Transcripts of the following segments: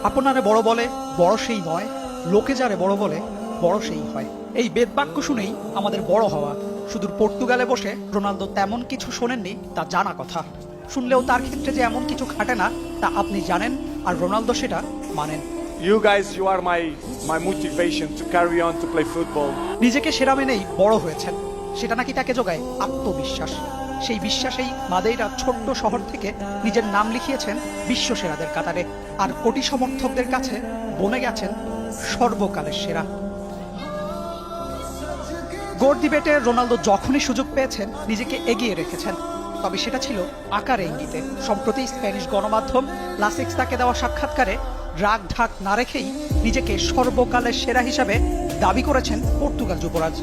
আপনারে বড় বলে বড় সেই নয়, লোকে যারে বড় বলে বড় সেই হয়। এই বেদবাক্য শুনেই আমাদের বড় হওয়া। সুদূর পর্তুগালে বসে রোনালদো তেমন কিছু শোনেননি তা জানা কথা, শুনলেও তার ক্ষেত্রে যে এমন কিছু খাটে না তা আপনি জানেন, আর রোনালদো সেটা মানেন। You guys, you are my motivation to carry on to play football. নিজেকে সেরা মেনেই বড় হয়েছেন, সেটা নাকি তাকে যোগায় আত্মবিশ্বাস। সেই বিশ্বাসেই মাদেইরা ছোট্ট শহর থেকে নিজের নাম লিখিয়েছেন বিশ্ব সেরাদের কাতারে, আর কোটি সমর্থকদের কাছে বনে গেছেন সর্বকালের সেরা। গোল ডিবেটে রোনালদো যখনই সুযোগ পেয়েছেন নিজেকে এগিয়ে রেখেছেন, তবে সেটা ছিল আকারে ইঙ্গিতে। সম্প্রতি স্প্যানিশ গণমাধ্যম লা সেক্সতাকে দেওয়া সাক্ষাৎকারে রাগ ঢাক না রেখেই নিজেকে সর্বকালের সেরা হিসাবে দাবি করেছেন পর্তুগাল যুবরাজ।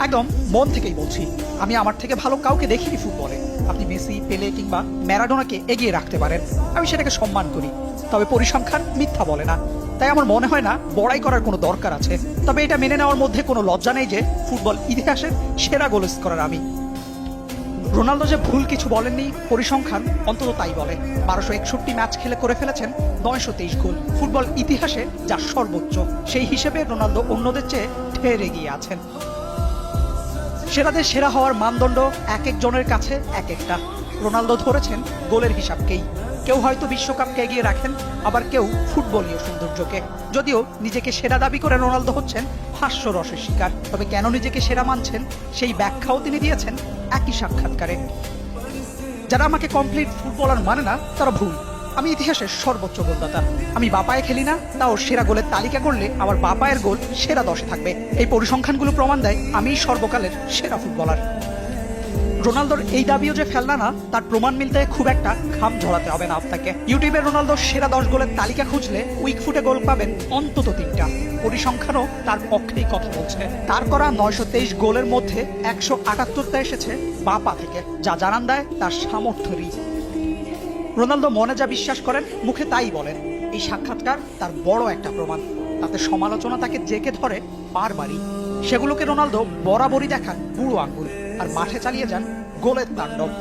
একদম মন থেকেই বলছি, আমি আমার থেকে ভালো কাউকে দেখিনি ফুটবলে। আপনি মেসি, পেলে কিংবা ম্যারাডোনাকে এগিয়ে রাখতে পারেন, আমি সেটাকে সম্মান করি, তবে পরিসংখ্যান মিথ্যা বলে না। তাই আমার মনে হয় না বড়াই করার কোনো দরকার আছে। তবে এটা মেনে নেওয়ার মধ্যে কোনো লজ্জা নেই যে ফুটবল ইতিহাসের সেরা গোল স্কোরার আমি। রোনালদো যে ভুল কিছু বলেননি, পরিসংখ্যান অন্তত তাই বলে। 1261 ম্যাচ খেলে করে ফেলেছেন 923 গোল, ফুটবল ইতিহাসে যা সর্বোচ্চ। সেই হিসেবে রোনালদো অন্যদের চেয়ে ঢের এগিয়ে আছেন। সেরাদের সেরা হওয়ার মানদণ্ড এক একজনের কাছে এক একটা। রোনালদো ধরেছেন গোলের হিসাবকেই। কেউ হয়তো বিশ্বকাপকে এগিয়ে রাখেন, আবার কেউ ফুটবলীয় সৌন্দর্যকে। যদিও নিজেকে সেরা দাবি করে রোনালদো হচ্ছেন হাস্যরসের শিকার, তবে কেন নিজেকে সেরা মানছেন সেই ব্যাখ্যাও তিনি দিয়েছেন একই সাক্ষাৎকারে। যারা আমাকে কমপ্লিট ফুটবলার মানে না তারা ভুল। আমি ইতিহাসের সর্বোচ্চ গোলদাতা। আমি বাপায়ে খেলি না, তাও সেরা গোলের তালিকা করলে আমার বাপায়ের গোল সেরা 10-এ থাকবে। এই পরিসংখ্যানগুলো প্রমাণ দেয় আমিই সর্বকালের সেরা ফুটবলার। রোনালদোর এই দাবিও যে ফেলনা না, তার প্রমাণ মিলতে খুব একটা ঘাম ঝরাতে হবে না আপনাকে। ইউটিউবে রোনালদোর সেরা 10 গোলের তালিকা খুঁজলে উইকফুটে গোল পাবেন অন্তত 3টা। পরিসংখ্যানও তার পক্ষেই কথা বলছে। তার করা 923 গোলের মধ্যে 178টা এসেছে বাঁ পা থেকে, যা জানান দেয় তার সামর্থ্যেরই। রোনালদো মনে যা বিশ্বাস করেন মুখে তাই বলেন। এই সাক্ষাৎকার তার বড় একটা প্রমাণ। তাতে সমালোচনা তাকে জেকে ধরে বারবারই। সেগুলোকে রোনালদো বরাবরই দেখান বুড়ো আঙ্গুল, আর মাঠে চালিয়ে যান গোলের তাণ্ডব।